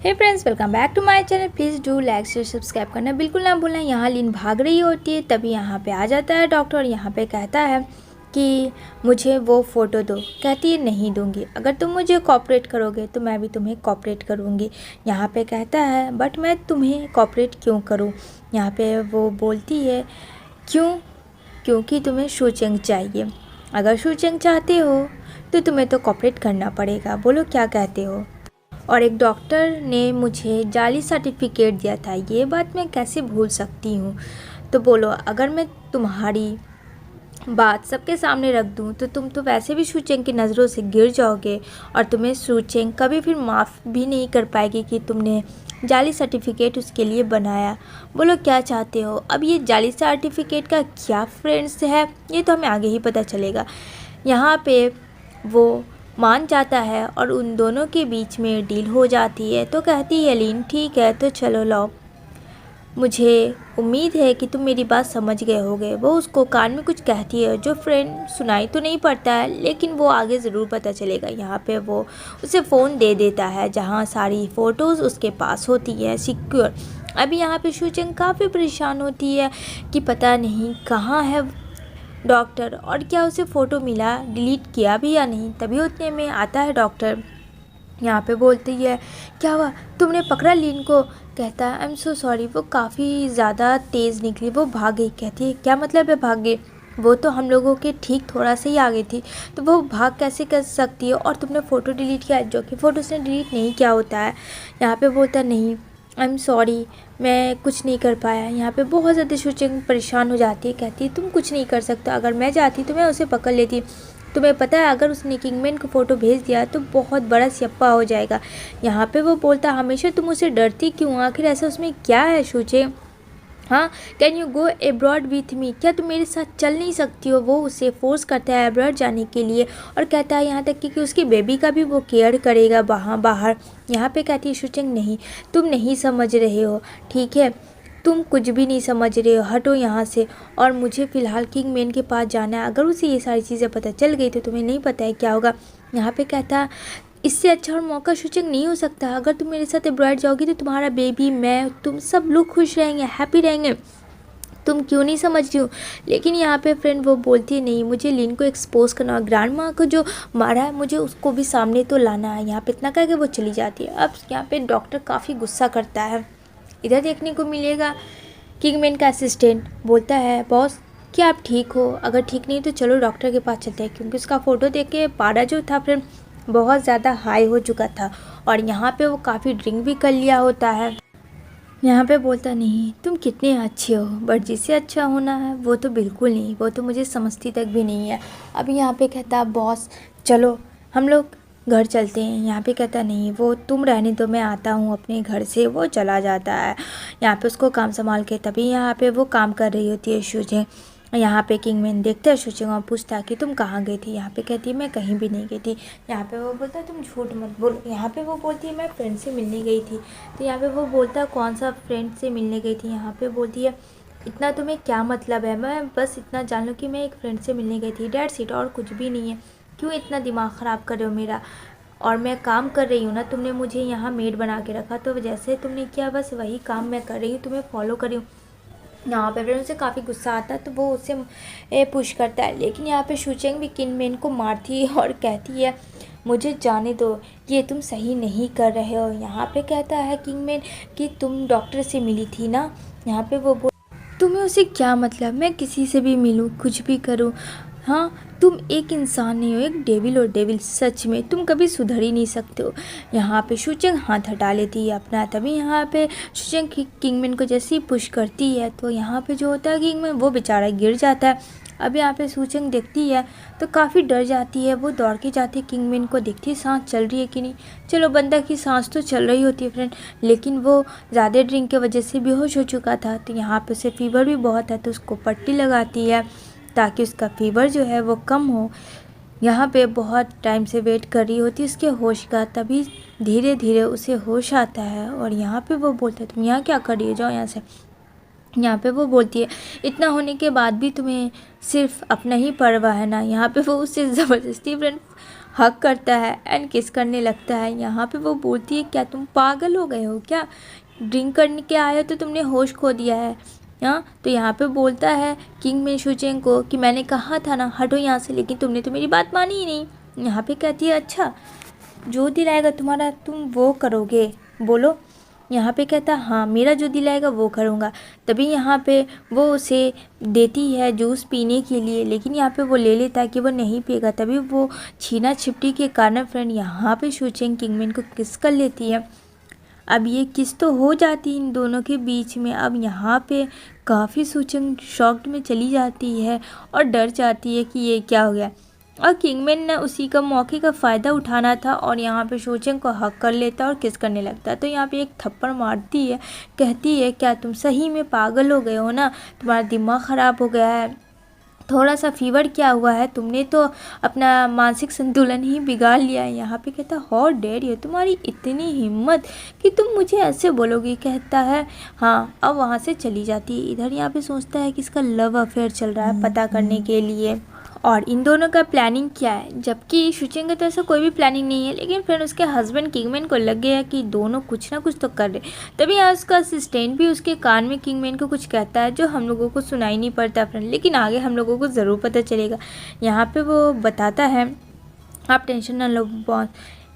Hey friends, welcome back to my channel. Please do like share subscribe करना बिल्कुल ना भूलना। यहाँ लीन भाग रही होती है, तभी यहाँ पे आ जाता है डॉक्टर और यहाँ पे कहता है कि मुझे वो फ़ोटो दो। कहती है नहीं दूंगी, अगर तुम मुझे कॉपरेट करोगे तो मैं भी तुम्हें कॉपरेट करूँगी। यहाँ पे कहता है बट मैं तुम्हें कॉपरेट क्यों करूँ। यहाँ पे वो बोलती है क्यों, क्योंकि तुम्हें शूचिंग चाहिए। अगर शूचिंग चाहते हो तो तुम्हें तो कॉपरेट करना पड़ेगा। बोलो क्या कहते हो। और एक डॉक्टर ने मुझे जाली सर्टिफिकेट दिया था, ये बात मैं कैसे भूल सकती हूँ। तो बोलो अगर मैं तुम्हारी बात सबके सामने रख दूँ तो तुम तो वैसे भी शूचेंग की नज़रों से गिर जाओगे और तुम्हें शूचेंग कभी फिर माफ़ भी नहीं कर पाएगी कि तुमने जाली सर्टिफिकेट उसके लिए बनाया। बोलो क्या चाहते हो। अब ये जाली सर्टिफिकेट का क्या फ्रेंड्स है ये तो हमें आगे ही पता चलेगा। यहाँ पे वो मान जाता है और उन दोनों के बीच में डील हो जाती है। तो कहती है लीन ठीक है तो चलो लो, मुझे उम्मीद है कि तुम मेरी बात समझ गए होगे। वो उसको कान में कुछ कहती है जो फ्रेंड सुनाई तो नहीं पड़ता है, लेकिन वो आगे ज़रूर पता चलेगा। यहाँ पे वो उसे फ़ोन दे देता है जहाँ सारी फ़ोटोज़ उसके पास होती है सिक्योर। अभी यहाँ पे शूचेंग काफ़ी परेशान होती है कि पता नहीं कहाँ है डॉक्टर और क्या उसे फ़ोटो मिला, डिलीट किया भी या नहीं। तभी उतने में आता है डॉक्टर। यहाँ पे बोलती है क्या हुआ, तुमने पकड़ा लीन को। कहता है आई एम सो सॉरी, वो काफ़ी ज़्यादा तेज़ निकली, वो भाग गई। कहती है क्या मतलब है भाग गई, वो तो हम लोगों के ठीक थोड़ा सा ही आगे थी, तो वो भाग कैसे कर सकती है। और तुमने फ़ोटो डिलीट किया, जो कि फ़ोटो उसने डिलीट नहीं किया होता है। यहाँ पे बोलता नहीं आई एम सॉरी, मैं कुछ नहीं कर पाया। यहाँ पे बहुत ज़्यादा शूचिंग परेशान हो जाती है। कहती है तुम कुछ नहीं कर सकते, अगर मैं जाती तो मैं उसे पकड़ लेती। तुम्हें पता है अगर उसने किंगमैन को फ़ोटो भेज दिया तो बहुत बड़ा स्यप्पा हो जाएगा। यहाँ पे वो बोलता हमेशा तुम उसे डरती क्यों, आखिर ऐसा उसमें क्या है शूचे। हाँ, can you go abroad with me, क्या तुम मेरे साथ चल नहीं सकती हो। वो उसे फोर्स करता है एब्रॉड जाने के लिए और कहता है यहाँ तक कि उसकी बेबी का भी वो केयर करेगा वहाँ बाहर। यहाँ पे कहती है शूचिंग नहीं, तुम नहीं समझ रहे हो, ठीक है तुम कुछ भी नहीं समझ रहे हो, हटो यहाँ से। और मुझे फ़िलहाल किंगमैन के पास जाना है, अगर उसे ये सारी चीज़ें पता चल गई तो तुम्हें नहीं पता है क्या होगा। यहाँ पे कहता इससे अच्छा और मौका शूचिंग नहीं हो सकता। अगर तुम मेरे साथ एब्रॉड जाओगी तो तुम्हारा बेबी, मैं, तुम सब लोग खुश रहेंगे, हैप्पी रहेंगे। तुम क्यों नहीं समझ रही हो। लेकिन यहाँ पे फ्रेंड वो बोलती है नहीं, मुझे लीन को एक्सपोज करना है, ग्रैंड माँ को जो मारा है मुझे उसको भी सामने तो लाना है। यहाँ पे इतना कह के वो चली जाती है। अब यहाँ पे डॉक्टर काफ़ी गुस्सा करता है। इधर देखने को मिलेगा किंगमैन का असिस्टेंट बोलता है बॉस क्या आप ठीक हो, अगर ठीक नहीं तो चलो डॉक्टर के पास चलते हैं, क्योंकि उसका फ़ोटो देख के पारा जो था फ्रेंड बहुत ज़्यादा हाई हो चुका था और यहाँ पे वो काफ़ी ड्रिंक भी कर लिया होता है। यहाँ पे बोलता नहीं तुम कितने अच्छे हो, बट जिससे अच्छा होना है वो तो बिल्कुल नहीं, वो तो मुझे समझती तक भी नहीं है। अभी यहाँ पे कहता बॉस चलो हम लोग घर चलते हैं। यहाँ पे कहता नहीं, वो तुम रहने दो, मैं आता हूँ अपने घर से। वो चला जाता है यहाँ पे उसको काम संभाल के। तभी यहाँ पे वो काम कर रही होती है शूजिंग। यहाँ पे किंगमैन देखता है शूजिंग और पूछता है कि तुम कहाँ गई थी। यहाँ पे कहती है मैं कहीं भी नहीं गई थी। यहाँ पे वो बोलता है तुम झूठ मत बोलो। यहाँ पे वो बोलती है मैं फ्रेंड से मिलने गई थी। तो यहाँ पे वो बोलता है कौन सा फ्रेंड से मिलने गई थी। यहाँ पे बोलती है इतना तुम्हें क्या मतलब है, मैं बस इतना जान लो कि मैं एक फ्रेंड से मिलने गई थी, डेट्स इट, और कुछ भी नहीं है। क्यों इतना दिमाग ख़राब कर रहे हो मेरा, और मैं काम कर रही हूँ ना, तुमने मुझे यहाँ मेड बना के रखा तो जैसे तुमने किया बस वही काम मैं कर रही हूँ, तुम्हें फॉलो कर रही हूँ। यहाँ पे फिर उसे काफ़ी गुस्सा आता है तो वो उससे पुश करता है। लेकिन यहाँ पे शूचेंग भी किंगमैन को मारती है और कहती है मुझे जाने दो, ये तुम सही नहीं कर रहे हो। यहाँ पे कहता है किंगमैन कि तुम डॉक्टर से मिली थी ना। यहाँ पे वो तुम्हें उसे क्या मतलब, मैं किसी से भी मिलूँ कुछ भी करूँ, हाँ तुम एक इंसान नहीं हो, एक डेविल हो डेविल, सच में तुम कभी सुधर ही नहीं सकते हो। यहाँ पे शूचेंग हाथ हटा लेती है अपना। तभी यहाँ पे शूचेंग किंगमैन को जैसे ही पुश करती है तो यहाँ पे जो होता है किंगमैन वो बेचारा गिर जाता है। अब यहाँ पे शूचेंग देखती है तो काफ़ी डर जाती है। वो दौड़ के जाती है किंगमैन को, देखती है सांस चल रही है कि नहीं। चलो बंदा की सांस तो चल रही होती है फ्रेंड, लेकिन वो ज़्यादा ड्रिंक की वजह से बेहोश हो चुका था। तो यहाँ पे उसे फीवर भी बहुत है तो उसको पट्टी लगाती है ताकि उसका फीवर जो है वो कम हो। यहाँ पे बहुत टाइम से वेट कर रही होती है उसके होश का। तभी धीरे धीरे उसे होश आता है और यहाँ पे वो बोलता है तुम यहाँ क्या कर रही हो, जाओ यहाँ से। यहाँ पे वो बोलती है इतना होने के बाद भी तुम्हें सिर्फ अपना ही परवाह है ना। यहाँ पे वो उससे ज़बरदस्ती फ्रेंड हक करता है एंड किस करने लगता है। यहाँ पे वो बोलती है क्या तुम पागल हो गए हो क्या, ड्रिंक करने के आए हो तो तुमने होश खो दिया है। हाँ, तो यहाँ पे बोलता है किंगमिन शुचेंग को कि मैंने कहा था ना हटो यहाँ से, लेकिन तुमने तो मेरी बात मानी ही नहीं। यहाँ पे कहती है अच्छा जो दिल आएगा तुम्हारा तुम वो करोगे, बोलो। यहाँ पे कहता है हाँ मेरा जो दिल आएगा वो करूँगा। तभी यहाँ पे वो उसे देती है जूस पीने के लिए, लेकिन यहाँ पे वो ले लेता है कि वो नहीं पिएगा। तभी वो छीना छिपटी के कारण फ्रेंड यहाँ पे शुचेंग किंगमिन को किस कर लेती है। अब ये किस तो हो जाती है इन दोनों के बीच में। अब यहाँ पे काफ़ी शुचेंग शॉक्ड में चली जाती है और डर जाती है कि ये क्या हो गया। और किंगमैन ने उसी का मौके का फ़ायदा उठाना था और यहाँ पे शुचेंग को हक कर लेता है और किस करने लगता है। तो यहाँ पे एक थप्पड़ मारती है, कहती है क्या तुम सही में पागल हो गए हो ना, तुम्हारा दिमाग ख़राब हो गया है, थोड़ा सा फीवर क्या हुआ है, तुमने तो अपना मानसिक संतुलन ही बिगाड़ लिया है। यहाँ पे कहता हाउ डेयर यू, तुम्हारी इतनी हिम्मत कि तुम मुझे ऐसे बोलोगी। कहता है हाँ, अब वहाँ से चली जाती है। इधर यहाँ पे सोचता है कि इसका लव अफेयर चल रहा है पता करने के लिए और इन दोनों का प्लानिंग क्या है, जबकि शुचेंग का तो ऐसा कोई भी प्लानिंग नहीं है। लेकिन फिर उसके हस्बैंड किंगमैन को लग गया कि दोनों कुछ ना कुछ तो कर रहे। तभी यहाँ उसका असिस्टेंट भी उसके कान में किंगमैन को कुछ कहता है जो हम लोगों को सुनाई नहीं पड़ता फ्रेंड, लेकिन आगे हम लोगों को ज़रूर पता चलेगा। यहाँ पे वो बताता है आप टेंशन ना लो बॉस,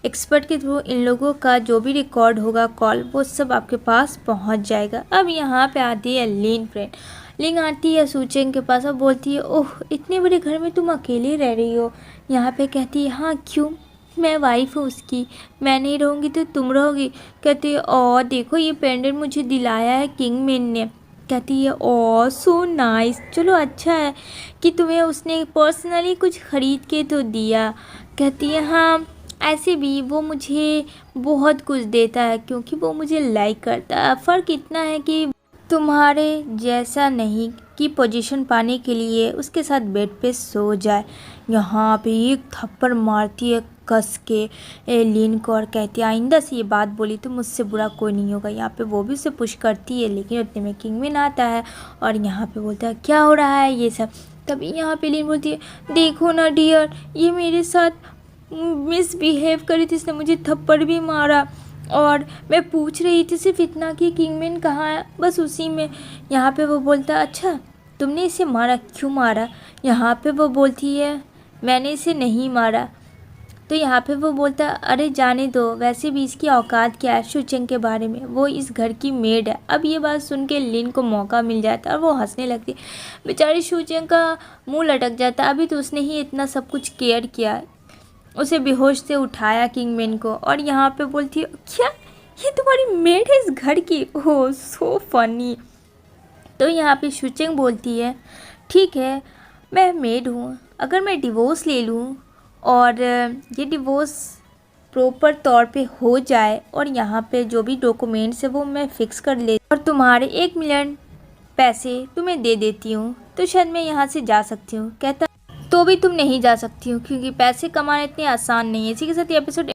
एक्सपर्ट के थ्रू इन लोगों का जो भी रिकॉर्ड होगा कॉल वो सब आपके पास पहुंच जाएगा। अब यहाँ पे आती है लिन फ्रेंड। लिन आती है शुचेंग के पास और बोलती है ओह इतने बड़े घर में तुम अकेले रह रही हो। यहाँ पे कहती है हाँ क्यों, मैं वाइफ हूँ उसकी, मैं नहीं रहूँगी तो तुम रहोगी। कहती है और देखो ये पेंडेंट मुझे दिलाया है किंगमैन ने। कहती है ओ सो नाइस, चलो अच्छा है कि तुम्हें उसने पर्सनली कुछ ख़रीद के तो दिया। कहती है हाँ ऐसे भी वो मुझे बहुत कुछ देता है क्योंकि वो मुझे लाइक करता है। फ़र्क इतना है कि तुम्हारे जैसा नहीं कि पोजीशन पाने के लिए उसके साथ बेड पे सो जाए। यहाँ पे एक थप्पड़ मारती है कस के लिन को और कहती है आइंदा से ये बात बोली तो मुझसे बुरा कोई नहीं होगा। यहाँ पे वो भी उसे पुश करती है, लेकिन उतने में किंगमैन आता है और यहाँ पे बोलता है क्या हो रहा है ये सब। तभी यहाँ पे लिन बोलती है देखो ना डियर, ये मेरे साथ मिसबिहेव करी थी, इसने मुझे थप्पड़ भी मारा और मैं पूछ रही थी सिर्फ इतना कि किंगमैन कहाँ है, बस उसी में। यहाँ पे वो बोलता है अच्छा तुमने इसे मारा, क्यों मारा। यहाँ पे वो बोलती है मैंने इसे नहीं मारा। तो यहाँ पे वो बोलता है अरे जाने दो, वैसे भी इसकी औकात क्या है शुचेंग के बारे में, वो इस घर की मेड है। अब ये बात सुन के लिन को मौका मिल जाता है और वो हंसने लगती है। बेचारी शुचेंग का मुँह लटक जाता है, अभी तो उसने ही इतना सब कुछ केयर किया, उसे बेहोश से उठाया किंगमैन को। और यहाँ पे बोलती है क्या ये तुम्हारी मेड है इस घर की, ओह सो फनी। तो यहाँ पे शुचेंग बोलती है ठीक है मैं मेड हूँ, अगर मैं डिवोर्स ले लूँ और ये डिवोर्स प्रॉपर तौर पे हो जाए और यहाँ पे जो भी डॉक्यूमेंट्स है वो मैं फ़िक्स कर ले और तुम्हारे 1 मिलियन पैसे तुम्हें दे देती हूँ तो शायद मैं यहाँ से जा सकती हूँ। कहता तो भी तुम नहीं जा सकती हो क्योंकि पैसे कमाना इतने आसान नहीं है। इसी के साथ ये एपिसोड